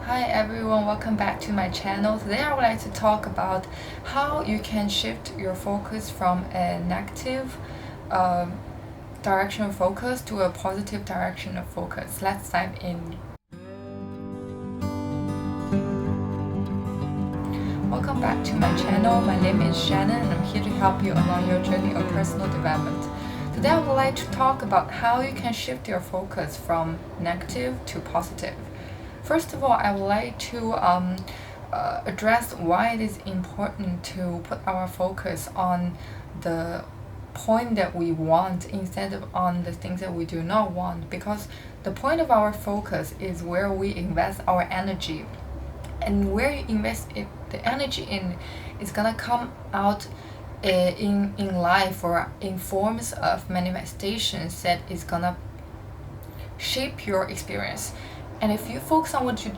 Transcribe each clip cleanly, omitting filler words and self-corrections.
Hi everyone, welcome back to my channel. Today I would like to talk about how you can shift your focus from a negative direction of focus to a positive direction of focus. Let's dive in. Welcome back to my channel. My name is Shannon and I'm here to help you along your journey of personal development. Today I would like to talk about how you can shift your focus from negative to positive. First of all, I would like to address why it is important to put our focus on the point that we want instead of on the things that we do not want, because the point of our focus is where we invest our energy, and where you invest the energy in is gonna come out in life or in forms of manifestations that is gonna shape your experience. And if you focus on what you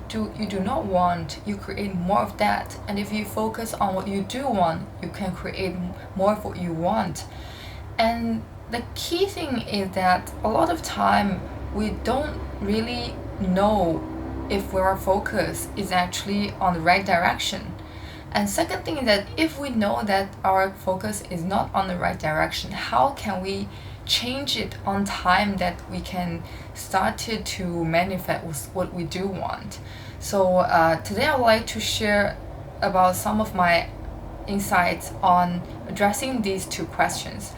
do not want, you create more of that. And if you focus on what you do want, you can create more of what you want. And the key thing is that a lot of time we don't really know if our focus is actually on the right direction. And second thing is that if we know that our focus is not on the right direction, how can we change it on time that we can start to manifest what we do want? So today I would like to share about some of my insights on addressing these two questions.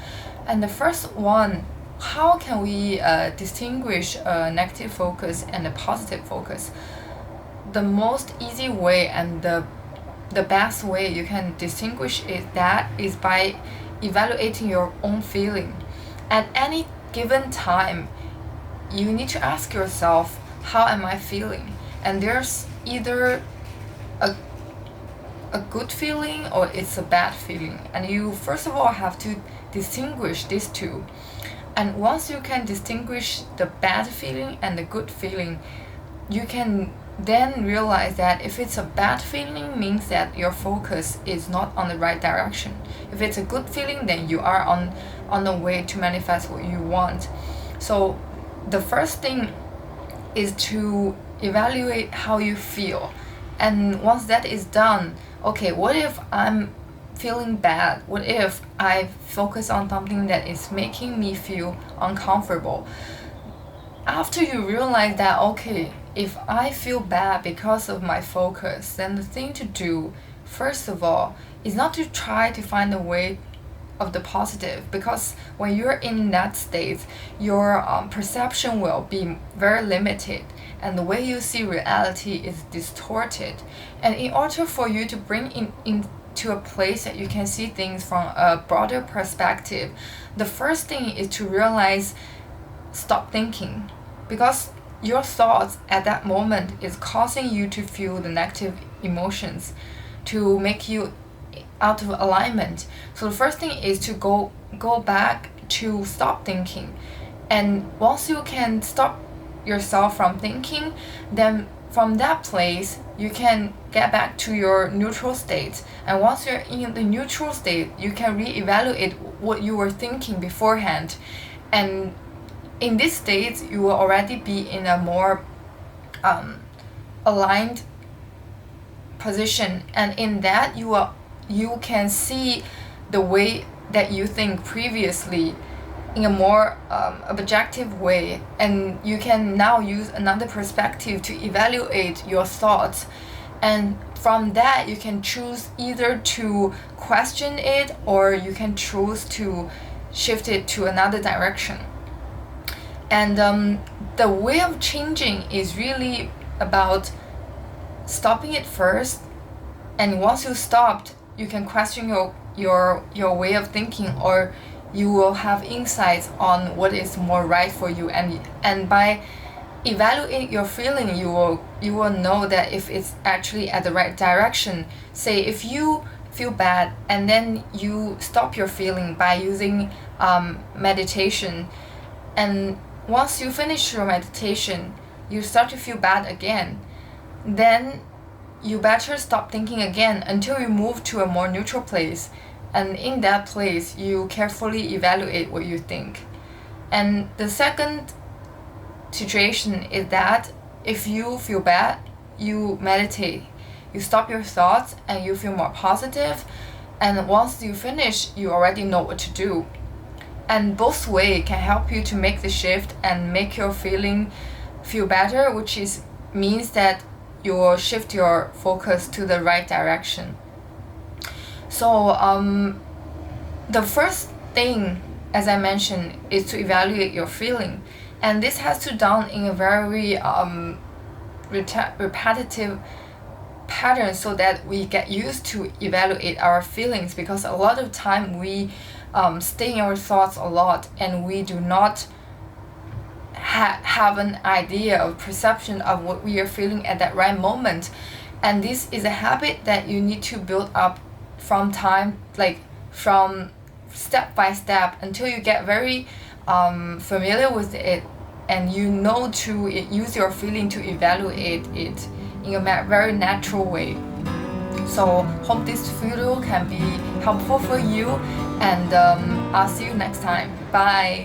And the first one, how can we distinguish a negative focus and a positive focus? The most easy way and the best way you can distinguish that is by evaluating your own feeling. At any given time, you need to ask yourself, how am I feeling? And there's either a good feeling or it's a bad feeling. And you first of all have to distinguish these two. And once you can distinguish the bad feeling and the good feeling, you can then realize that if it's a bad feeling, means that your focus is not on the right direction. If it's a good feeling, then you are on the way to manifest what you want. So the first thing is to evaluate how you feel. And once that is done, okay, what if I'm feeling bad? What if I focus on something that is making me feel uncomfortable? After you realize that, okay, if I feel bad because of my focus, then the thing to do, first of all, is not to try to find a way of the positive, because when you're in that state, your perception will be very limited and the way you see reality is distorted. And in order for you to bring into a place that you can see things from a broader perspective, the first thing is to realize, stop thinking, because your thoughts at that moment is causing you to feel the negative emotions, to make you out of alignment. So the first thing is to go back to stop thinking. And once you can stop yourself from thinking, then from that place you can get back to your neutral state. And once you're in the neutral state, you can reevaluate what you were thinking beforehand. And in this state, you will already be in a more aligned position, and in that you can see the way that you think previously in a more objective way, and you can now use another perspective to evaluate your thoughts. And from that, you can choose either to question it or you can choose to shift it to another direction. And the way of changing is really about stopping it first. And once you stopped, you can question your way of thinking, or you will have insights on what is more right for you. And by evaluating your feeling, you will know that if it's actually at the right direction. Say if you feel bad and then you stop your feeling by using meditation, and once you finish your meditation, you start to feel bad again, then you better stop thinking again until you move to a more neutral place. And in that place, you carefully evaluate what you think. And the second situation is that if you feel bad, you meditate, you stop your thoughts and you feel more positive, and once you finish, you already know what to do. And both ways can help you to make the shift and make your feeling feel better, which means that you will shift your focus to the right direction. So the first thing, as I mentioned, is to evaluate your feeling, and this has to be done in a very repetitive pattern so that we get used to evaluate our feelings, because a lot of time we stay in our thoughts a lot and we do not have an idea or perception of what we are feeling at that right moment. And this is a habit that you need to build up from step by step until you get very familiar with it, and you know to use your feeling to evaluate it in a very natural way. So hope this video can be helpful for you, and I'll see you next time. Bye.